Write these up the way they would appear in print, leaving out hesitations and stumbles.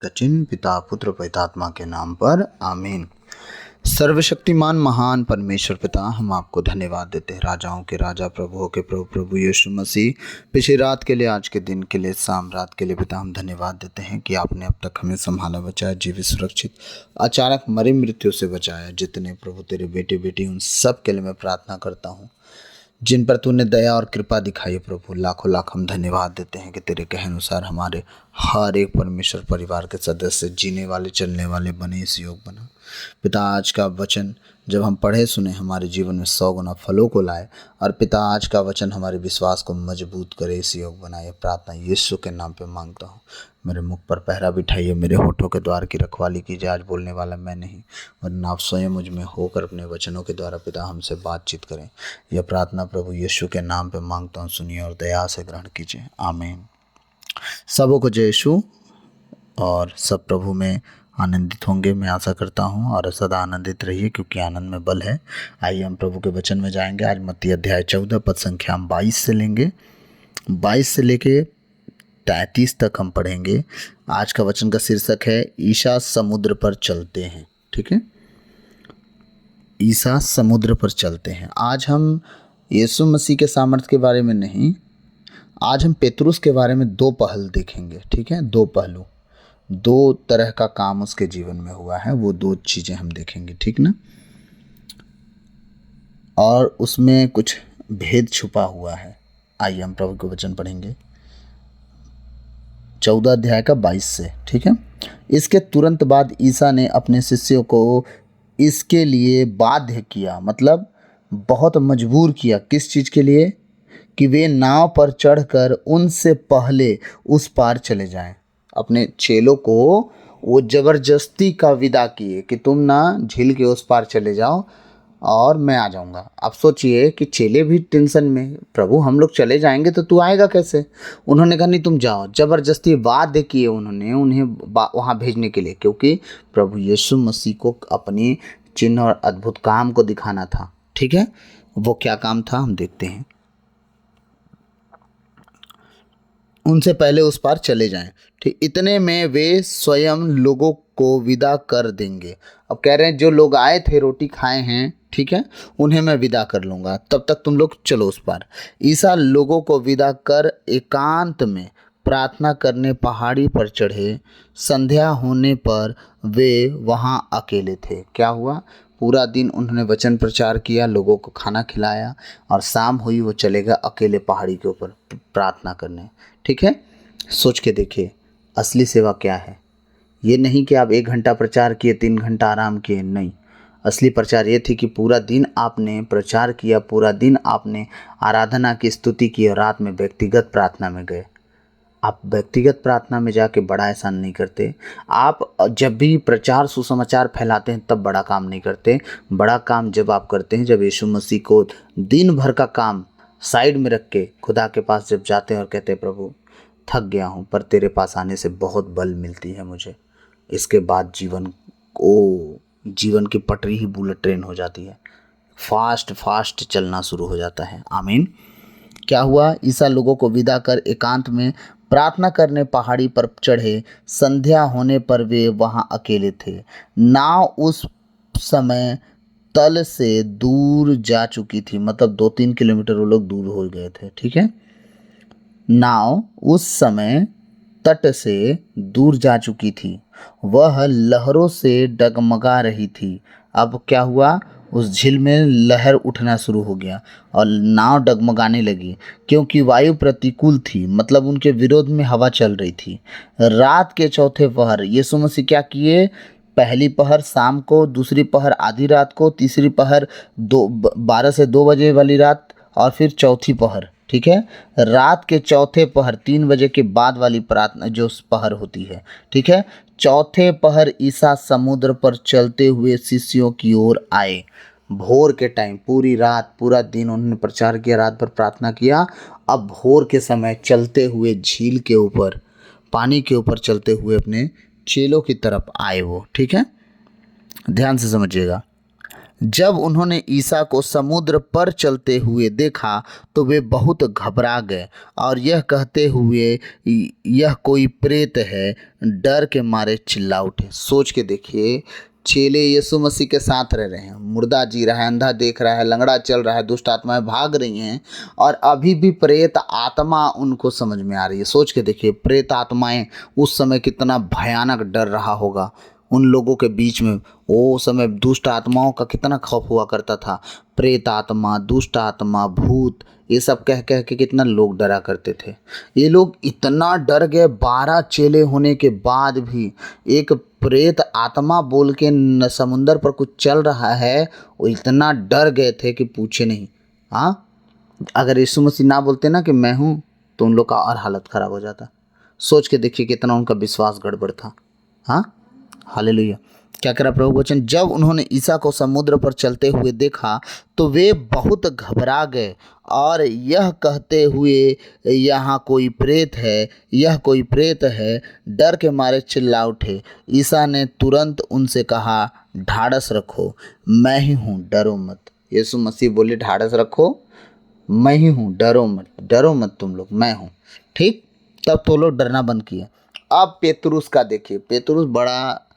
चिन्ह पिता पुत्र पवित्रात्मा के नाम पर आमीन। सर्वशक्तिमान महान परमेश्वर पिता, हम आपको धन्यवाद देते हैं, राजाओं के राजा प्रभुओं के प्रभु प्रभु यीशु मसीह, पिछली रात के लिए, आज के दिन के लिए, शाम रात के लिए पिता हम धन्यवाद देते हैं कि आपने अब तक हमें संभाला, बचाया, जीवित सुरक्षित, अचानक मरी मृत्यु से बचाया। जितने प्रभु तेरे बेटे बेटी उन सब के लिए मैं प्रार्थना करता हूँ जिन पर तूने दया और कृपा दिखाई है प्रभु, लाखों लाख हम धन्यवाद देते हैं कि तेरे कहे अनुसार हमारे हर एक परमेश्वर परिवार के सदस्य जीने वाले चलने वाले बने, इस योग बना। पिता, आज का वचन जब हम पढ़े सुने हमारे जीवन में 100 गुना फलों को लाए, और पिता आज का वचन हमारे विश्वास को मजबूत करे, इस योग बनाए। प्रार्थना यीशु के नाम पे मांगता हूँ। मेरे मुख पर पहरा बिठाइए, मेरे होठों के द्वार की रखवाली कीजिए। आज बोलने वाला मैं नहीं, वरना आप स्वयं मुझ में होकर अपने वचनों के द्वारा पिता हमसे बातचीत करें। यह प्रार्थना प्रभु यीशु के नाम पे मांगता हूँ, सुनिए और दया से ग्रहण कीजिए, आमीन। सबों को जय यीशु, और सब प्रभु में आनंदित होंगे, मैं आशा करता हूँ, और सदा आनंदित रहिए क्योंकि आनंद में बल है। आइए हम प्रभु के वचन में जाएंगे। आज मत्ती अध्याय 14 पद संख्या हम 22 से लेंगे, 22 से लेके 33 तक हम पढ़ेंगे। आज का वचन का शीर्षक है ईसा समुद्र पर चलते हैं। ठीक है, ईसा समुद्र पर चलते हैं। आज हम यीशु मसीह के सामर्थ्य के बारे में नहीं, आज हम पेतरुस के बारे में दो पहल देखेंगे। ठीक है, दो पहलू, दो तरह का काम उसके जीवन में हुआ है, वो दो चीज़ें हम देखेंगे, ठीक ना। और उसमें कुछ भेद छुपा हुआ है। आइए हम प्रभु के वचन पढ़ेंगे 14 अध्याय का 22 से। ठीक है, इसके तुरंत बाद ईसा ने अपने शिष्यों को इसके लिए बाध्य किया, मतलब बहुत मजबूर किया। किस चीज़ के लिए? कि वे नाव पर चढ़कर उनसे पहले उस पार चले जाएं। अपने चेलों को वो जबरदस्ती का विदा किए कि तुम ना झील के उस पार चले जाओ और मैं आ जाऊंगा। अब सोचिए कि चेले भी टेंशन में, प्रभु हम लोग चले जाएंगे तो तू आएगा कैसे? उन्होंने कहा नहीं तुम जाओ, जबरदस्ती बाध्य किए उन्होंने उन्हें वहाँ भेजने के लिए, क्योंकि प्रभु यीशु मसीह को अपने चिन्ह और अद्भुत काम को दिखाना था। ठीक है, वो क्या काम था हम देखते हैं। उनसे पहले उस पार चले जाएं। ठीक, इतने में वे स्वयं लोगों को विदा कर देंगे। अब कह रहे हैं जो लोग आए थे रोटी खाए हैं, ठीक है, उन्हें मैं विदा कर लूँगा, तब तक तुम लोग चलो उस पार। ईसा लोगों को विदा कर एकांत में प्रार्थना करने पहाड़ी पर चढ़े। संध्या होने पर वे वहाँ अकेले थे। क्या हुआ? पूरा दिन उन्होंने वचन प्रचार किया, लोगों को खाना खिलाया, और शाम हुई वो चले गए अकेले पहाड़ी के ऊपर प्रार्थना करने। ठीक है, सोच के देखिए असली सेवा क्या है। ये नहीं कि आप 1 घंटा प्रचार किए 3 घंटा आराम किए, नहीं। असली प्रचार ये थी कि पूरा दिन आपने प्रचार किया, पूरा दिन आपने आराधना की, स्तुति की, और रात में व्यक्तिगत प्रार्थना में गए। आप व्यक्तिगत प्रार्थना में जाके बड़ा एहसान नहीं करते। आप जब भी प्रचार सुसमाचार फैलाते हैं तब बड़ा काम नहीं करते। बड़ा काम जब आप करते हैं, जब यीशु मसीह को दिन भर का काम साइड में रख के खुदा के पास जब जाते हैं और कहते हैं प्रभु थक गया हूँ, पर तेरे पास आने से बहुत बल मिलती है मुझे। इसके बाद जीवन की पटरी ही बुलेट ट्रेन हो जाती है, फास्ट फास्ट चलना शुरू हो जाता है। आमीन। क्या हुआ? ईसा लोगों को विदा कर एकांत में प्रार्थना करने पहाड़ी पर चढ़े। संध्या होने पर वे वहां अकेले थे। नाव उस समय तल से दूर जा चुकी थी, मतलब 2-3 किलोमीटर वो लोग दूर हो गए थे। ठीक है, नाव उस समय तट से दूर जा चुकी थी, वह लहरों से डगमगा रही थी। अब क्या हुआ? उस झील में लहर उठना शुरू हो गया और नाव डगमगाने लगी, क्योंकि वायु प्रतिकूल थी, मतलब उनके विरोध में हवा चल रही थी। रात के चौथे पहर यीशु मसीह क्या किए? पहली पहर शाम को, दूसरी पहर आधी रात को, तीसरी पहर 12 से 2 बजे वाली रात, और फिर चौथी पहर। ठीक है, रात के चौथे पहर 3 बजे के बाद वाली प्रार्थना जो पहर होती है। ठीक है, चौथे पहर ईसा समुद्र पर चलते हुए शिष्यों की ओर आए। भोर के टाइम, पूरी रात पूरा दिन उन्होंने प्रचार किया, रात भर प्रार्थना किया। अब भोर के समय चलते हुए झील के ऊपर, पानी के ऊपर चलते हुए अपने चेलों की तरफ आए वो। ठीक है, ध्यान से समझिएगा। जब उन्होंने ईसा को समुद्र पर चलते हुए देखा तो वे बहुत घबरा गए और यह कहते हुए यह कोई प्रेत है, डर के मारे चिल्ला उठे। सोच के देखिए, चेले यीशु मसीह के साथ रह रहे हैं, मुर्दा जी रहा है, अंधा देख रहा है, लंगड़ा चल रहा है, दुष्ट आत्माएं भाग रही हैं और अभी भी प्रेत आत्मा उनको समझ में आ रही है। सोच के देखिए, प्रेत आत्माएं उस समय कितना भयानक डर रहा होगा उन लोगों के बीच में। वो समय दुष्ट आत्माओं का कितना खौफ हुआ करता था। प्रेत आत्मा, दुष्ट आत्मा, भूत, ये सब कह कह के कितना लोग डरा करते थे। ये लोग इतना डर गए, 12 चेले होने के बाद भी एक प्रेत आत्मा बोल के समुंदर पर कुछ चल रहा है, वो इतना डर गए थे कि पूछे नहीं। हाँ, अगर यीशु मसीह ना बोलते ना कि मैं हूँ, तो उन लोग का और हालत ख़राब हो जाता। सोच के देखिए कितना उनका विश्वास गड़बड़ था। हाँ, हालेलुया। क्या करा प्रभु वचन, जब उन्होंने ईसा को समुद्र पर चलते हुए देखा तो वे बहुत घबरा गए और यह कहते हुए यहाँ कोई प्रेत है, यह कोई प्रेत है, डर के मारे चिल्ला उठे। ईसा ने तुरंत उनसे कहा, ढाढ़स रखो, मैं ही हूँ, डरो मत। यीशु मसीह बोले, ढाढ़स रखो, मैं ही हूँ, डरो मत, डरो मत तुम लोग, मैं हूँ। ठीक, तब तो लोग डरना बंद किया। अब पेतरुस का देखिए, पेतरुस बड़ा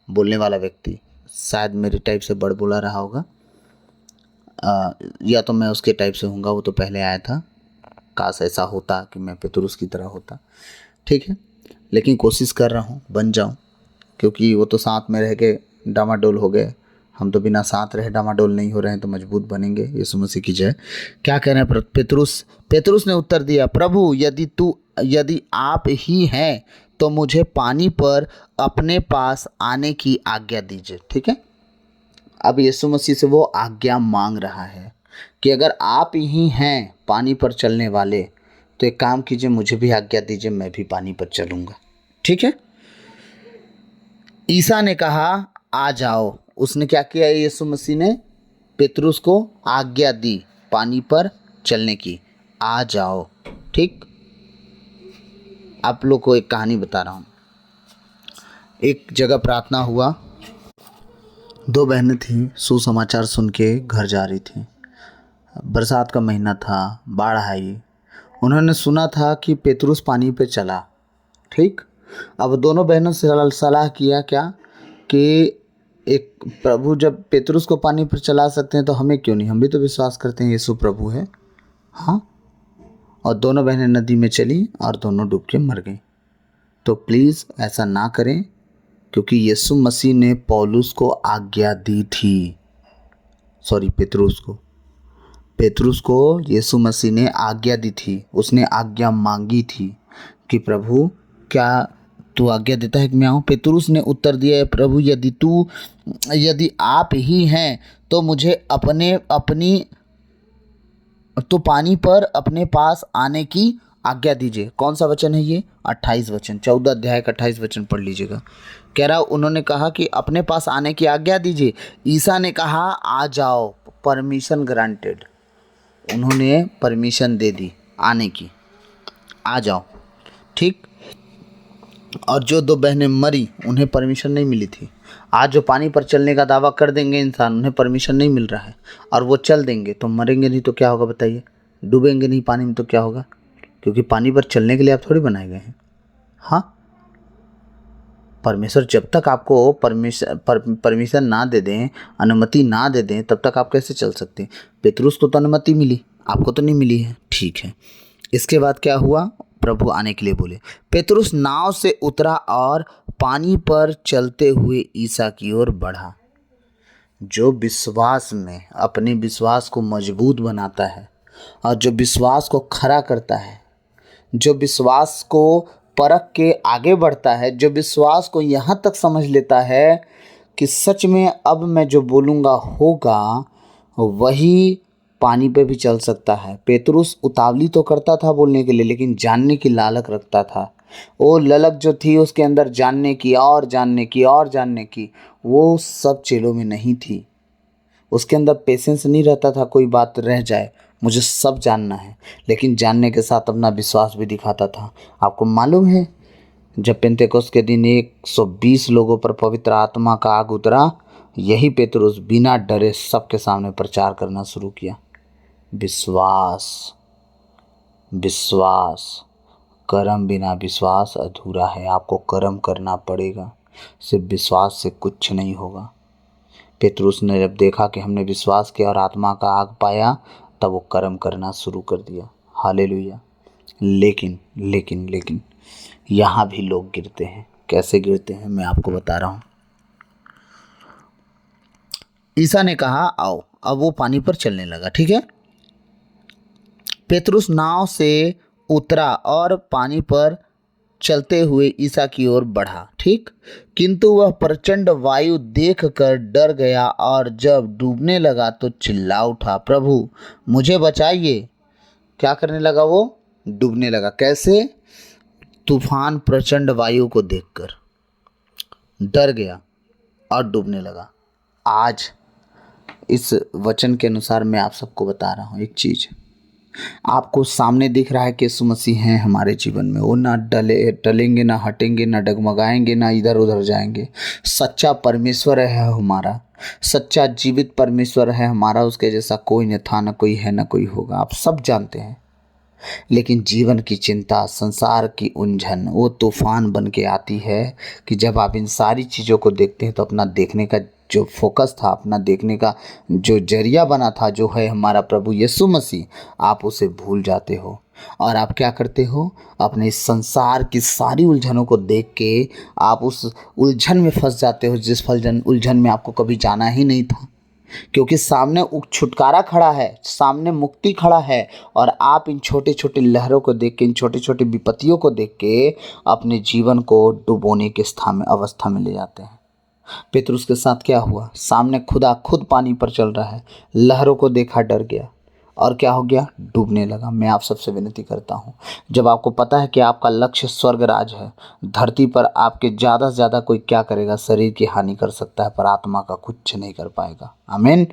बोलने वाला व्यक्ति, शायद मेरे टाइप से बड़ बोला रहा होगा, या तो मैं उसके टाइप से हूँगा, वो तो पहले आया था। काश ऐसा होता कि मैं पेतरुस की तरह होता। ठीक है, लेकिन कोशिश कर रहा हूँ बन जाऊँ, क्योंकि वो तो साथ में रह के डामाडोल हो गए, हम तो बिना साथ रहे डामाडोल नहीं हो रहे हैं, तो मजबूत बनेंगे। यीशु मसीह की जय। क्या कह रहे हैं पेतरुस ने उत्तर दिया, प्रभु यदि आप ही हैं तो मुझे पानी पर अपने पास आने की आज्ञा दीजिए। ठीक है, अब यीशु मसीह से वो आज्ञा मांग रहा है कि अगर आप ही हैं पानी पर चलने वाले, तो एक काम कीजिए, मुझे भी आज्ञा दीजिए, मैं भी पानी पर चलूँगा। ठीक है, ईसा ने कहा, आ जाओ। उसने क्या किया, यीशु मसीह ने पेतरुस को आज्ञा दी पानी पर चलने की, आ जाओ। ठीक, आप लोग को एक कहानी बता रहा हूँ। एक जगह प्रार्थना हुआ, 2 बहनें थीं, सुसमाचार सुन के घर जा रही थीं। बरसात का महीना था, बाढ़ आई। उन्होंने सुना था कि पेतरुस पानी पे चला। ठीक, अब दोनों बहनों से सलाह किया क्या कि एक प्रभु जब पेतरुस को पानी पर चला सकते हैं तो हमें क्यों नहीं, हम भी तो विश्वास करते हैं यीशु प्रभु है। हाँ, और दोनों बहनें नदी में चली और दोनों डूब के मर गईं। तो प्लीज़ ऐसा ना करें, क्योंकि यीशु मसीह ने पौलुस को आज्ञा दी थी, पेतरुस को यीशु मसीह ने आज्ञा दी थी। उसने आज्ञा मांगी थी कि प्रभु क्या तू आज्ञा देता है कि मैं आऊँ। पेतरुस ने उत्तर दिया, प्रभु यदि आप ही हैं तो मुझे तो पानी पर अपने पास आने की आज्ञा दीजिए। कौन सा वचन है ये? 28 वचन, 14 अध्याय का 28 वचन पढ़ लीजिएगा। कह रहा, उन्होंने कहा कि अपने पास आने की आज्ञा दीजिए। ईसा ने कहा, आ जाओ, परमिशन ग्रांटेड। उन्होंने परमिशन दे दी आने की, आ जाओ। ठीक, और जो 2 बहनें मरी उन्हें परमिशन नहीं मिली थी। आज जो पानी पर चलने का दावा कर देंगे इंसान, उन्हें परमिशन नहीं मिल रहा है और वो चल देंगे तो मरेंगे नहीं तो क्या होगा बताइए? डूबेंगे नहीं पानी में तो क्या होगा? क्योंकि पानी पर चलने के लिए आप थोड़ी बनाए गए हैं। हाँ, परमेश्वर जब तक आपको परमिशन ना दे दें, अनुमति ना दे दें, तब तक आप कैसे चल सकते हैं? पेतरुस को तो अनुमति मिली, आपको तो नहीं मिली है। ठीक है, इसके बाद क्या हुआ? प्रभु आने के लिए बोले। पेतरुस नाव से उतरा और पानी पर चलते हुए ईसा की ओर बढ़ा। जो विश्वास में अपने विश्वास को मजबूत बनाता है और जो विश्वास को खड़ा करता है, जो विश्वास को परख के आगे बढ़ता है, जो विश्वास को यहाँ तक समझ लेता है कि सच में अब मैं जो बोलूँगा होगा, वही पानी पे भी चल सकता है। पेतरुस उतावली तो करता था बोलने के लिए, लेकिन जानने की लालक रखता था। वो ललक जो थी उसके अंदर, जानने की और जानने की और जानने की, वो सब चेलों में नहीं थी। उसके अंदर पेशेंस नहीं रहता था, कोई बात रह जाए, मुझे सब जानना है। लेकिन जानने के साथ अपना विश्वास भी दिखाता था। आपको मालूम है, जब पेंतेकोस्त के दिन 120 लोगों पर पवित्र आत्मा का आग उतरा, यही पेतरुस बिना डरे सबके सामने प्रचार करना शुरू किया। विश्वास, विश्वास, कर्म बिना विश्वास अधूरा है। आपको कर्म करना पड़ेगा, सिर्फ विश्वास से कुछ नहीं होगा। पेतरुस ने जब देखा कि हमने विश्वास किया और आत्मा का आग पाया, तब वो कर्म करना शुरू कर दिया। हालेलुया। लेकिन लेकिन लेकिन यहाँ भी लोग गिरते हैं। कैसे गिरते हैं मैं आपको बता रहा हूँ। ईसा ने कहा आओ, अब वो पानी पर चलने लगा, ठीक है। पेतरुस नाव से उतरा और पानी पर चलते हुए ईसा की ओर बढ़ा, ठीक। किंतु वह प्रचंड वायु देखकर डर गया और जब डूबने लगा तो चिल्ला उठा, प्रभु मुझे बचाइए। क्या करने लगा वो? डूबने लगा। कैसे? तूफान प्रचंड वायु को देखकर डर गया और डूबने लगा। आज इस वचन के अनुसार मैं आप सबको बता रहा हूँ एक चीज़। आपको सामने दिख रहा है कि यीशु मसीह हैं हमारे जीवन में। वो ना टलेंगे, ना हटेंगे, ना डगमगाएंगे, ना इधर उधर जाएंगे। सच्चा परमेश्वर है हमारा, सच्चा जीवित परमेश्वर है हमारा। उसके जैसा कोई न था, न कोई है, न कोई होगा। आप सब जानते हैं। लेकिन जीवन की चिंता, संसार की उलझन वो तूफान बन के आती है कि जब आप इन सारी चीज़ों को देखते हैं तो अपना देखने का जो फोकस था, अपना देखने का जो जरिया बना था, जो है हमारा प्रभु यीशु मसीह, आप उसे भूल जाते हो। और आप क्या करते हो? अपने इस संसार की सारी उलझनों को देख के आप उस उलझन में फंस जाते हो जिस उलझन में आपको कभी जाना ही नहीं था। क्योंकि सामने छुटकारा खड़ा है, सामने मुक्ति खड़ा है, और आप इन छोटे छोटे लहरों को देख के, इन छोटे छोटे विपत्तियों को देख के अपने जीवन को डुबोने के स्थान में, अवस्था में ले जाते हैं। पेतरुस के साथ क्या हुआ? सामने खुदा खुद पानी पर चल रहा है, लहरों को देखा, डर गया और क्या हो गया? डूबने लगा। मैं आप सबसे विनती करता हूँ, जब आपको पता है कि आपका लक्ष्य स्वर्ग राज है, धरती पर आपके ज़्यादा से ज़्यादा कोई क्या करेगा? शरीर की हानि कर सकता है, पर आत्मा का कुछ नहीं कर पाएगा। आमीन।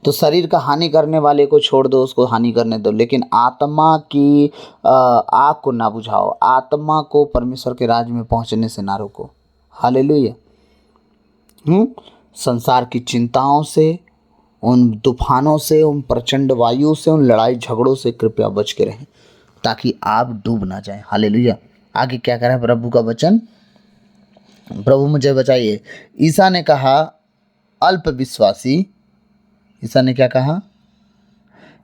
तो शरीर का हानि करने वाले को छोड़ दो, उसको हानि करने दो, लेकिन आत्मा की आग को ना बुझाओ। आत्मा को परमेश्वर के राज में पहुँचने से ना रोको। हालेलुया। संसार की चिंताओं से, उन तूफानों से, उन प्रचंड वायु से, उन लड़ाई झगड़ों से कृपया बच के रहें, ताकि आप डूब ना जाएं। हालेलुया। आगे क्या कह रहा है प्रभु का वचन? प्रभु मुझे बचाइए। ईसा ने कहा अल्प विश्वासी। ईसा ने क्या कहा?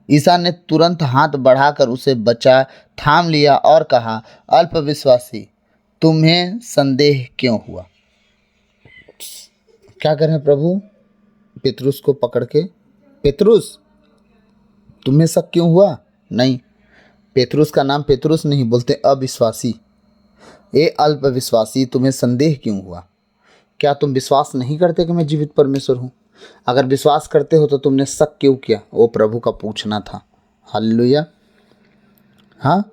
ईसा ने तुरंत हाथ बढ़ाकर उसे बचा, थाम लिया और कहा, अल्प विश्वासी, तुम्हें संदेह क्यों हुआ? क्या कर रहे हैं प्रभु? पेतरुस को पकड़ के, पेतरुस तुम्हें शक क्यों हुआ? नहीं, पेतरुस का नाम पेतरुस नहीं, बोलते अविश्वासी। ए अल्प विश्वासी, तुम्हें संदेह क्यों हुआ? क्या तुम विश्वास नहीं करते कि मैं जीवित परमेश्वर हूँ? अगर विश्वास करते हो तो तुमने शक क्यों किया? वो प्रभु का पूछना था। हालेलुया। हाँ,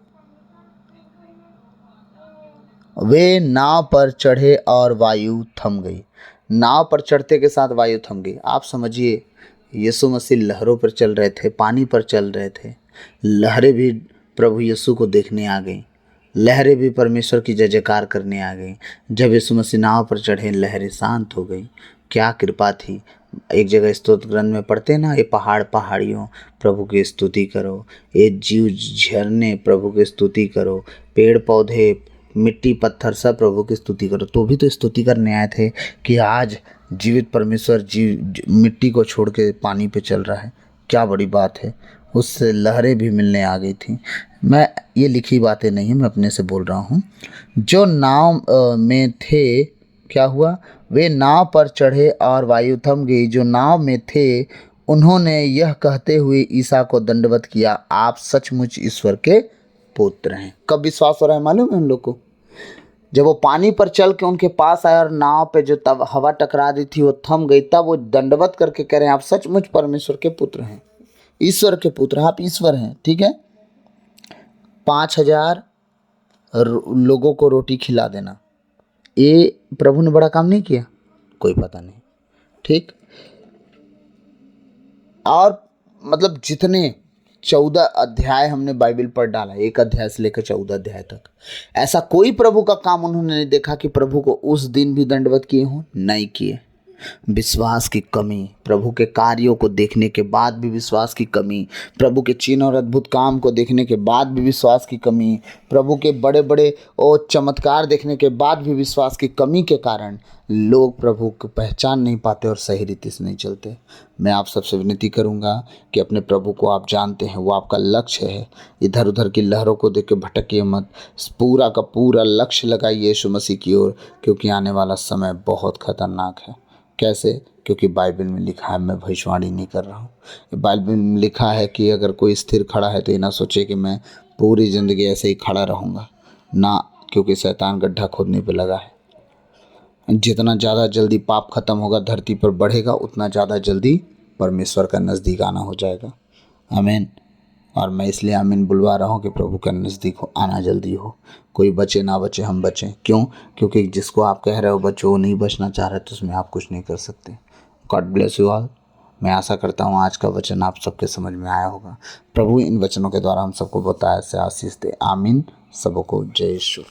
वे नाव पर चढ़े और वायु थम गई। नाव पर चढ़ते के साथ वायु थम गई। आप समझिए, यीशु मसीह लहरों पर चल रहे थे, पानी पर चल रहे थे। लहरें भी प्रभु यीशु को देखने आ गई, लहरें भी परमेश्वर की जय जयकार करने आ गई। जब यीशु मसीह नाव पर चढ़े, लहरें शांत हो गई। क्या कृपा थी। एक जगह स्तोत्र ग्रंथ में पढ़ते ना, ये पहाड़ पहाड़ियों प्रभु की स्तुति करो, ये जीव झरने प्रभु की स्तुति करो, पेड़ पौधे मिट्टी पत्थर सब प्रभु की स्तुति करो। तो भी तो स्तुति करने आए थे कि आज जीवित परमेश्वर मिट्टी को छोड़ के पानी पे चल रहा है। क्या बड़ी बात है। उससे लहरें भी मिलने आ गई थी। मैं ये लिखी बातें नहीं, मैं अपने से बोल रहा हूँ। जो नाव में थे, क्या हुआ? वे नाव पर चढ़े और वायु थम गई। जो नाव में थे उन्होंने यह कहते हुए ईसा को दंडवत किया, आप सचमुच ईश्वर के पुत्र हैं। कब विश्वास हो रहा है मालूम है उन लोग को? जब वो पानी पर चल के उनके पास आया और नाव पे जो तब हवा टकरा रही थी वो थम गई, तब वो दंडवत करके कह रहे हैं, आप सचमुच परमेश्वर के पुत्र हैं, ईश्वर के पुत्र, आप ईश्वर हैं। ठीक है। 5,000 लोगों को रोटी खिला देना, ये प्रभु ने बड़ा काम नहीं किया? कोई पता नहीं। ठीक। और मतलब जितने 14 अध्याय हमने बाइबल पर डाला, 1 अध्याय से लेकर 14 अध्याय तक, ऐसा कोई प्रभु का काम उन्होंने नहीं देखा कि प्रभु को उस दिन भी दंडवत किए हों। नहीं किए। विश्वास की कमी, प्रभु के कार्यों को देखने के बाद भी विश्वास की कमी, प्रभु के चिन्ह और अद्भुत काम को देखने के बाद भी विश्वास की कमी, प्रभु के बड़े बड़े और चमत्कार देखने के बाद भी विश्वास की कमी के कारण लोग प्रभु को पहचान नहीं पाते और सही रीति से नहीं चलते। मैं आप सबसे विनती करूंगा कि अपने प्रभु को आप जानते हैं, वो आपका लक्ष्य है। इधर उधर की लहरों को देख के भटकिए मत, पूरा का पूरा लक्ष्य लगाइए यीशु मसीह की ओर, क्योंकि आने वाला समय बहुत खतरनाक है। कैसे? क्योंकि बाइबल में लिखा है, मैं भविष्यवाणी नहीं कर रहा हूँ। बाइबल में लिखा है कि अगर कोई स्थिर खड़ा है तो ये ना सोचे कि मैं पूरी ज़िंदगी ऐसे ही खड़ा रहूँगा, ना, क्योंकि शैतान गड्ढा खोदने पे लगा है। जितना ज़्यादा जल्दी पाप खत्म होगा, धरती पर बढ़ेगा, उतना ज़्यादा जल्दी परमेश्वर का नज़दीक आना हो जाएगा। आमीन। और मैं इसलिए आमीन बुलवा रहा हूँ कि प्रभु का नज़दीक हो, आना जल्दी हो। कोई बचे ना बचे, हम बचें। क्यों? क्योंकि जिसको आप कह रहे हो बच्चों वो नहीं बचना चाह रहे, तो उसमें आप कुछ नहीं कर सकते। God bless you all. मैं आशा करता हूँ आज का वचन आप सबके समझ में आया होगा। प्रभु इन वचनों के द्वारा हम सबको बताया से आशीष दे। आमीन। सबको जय यीशु।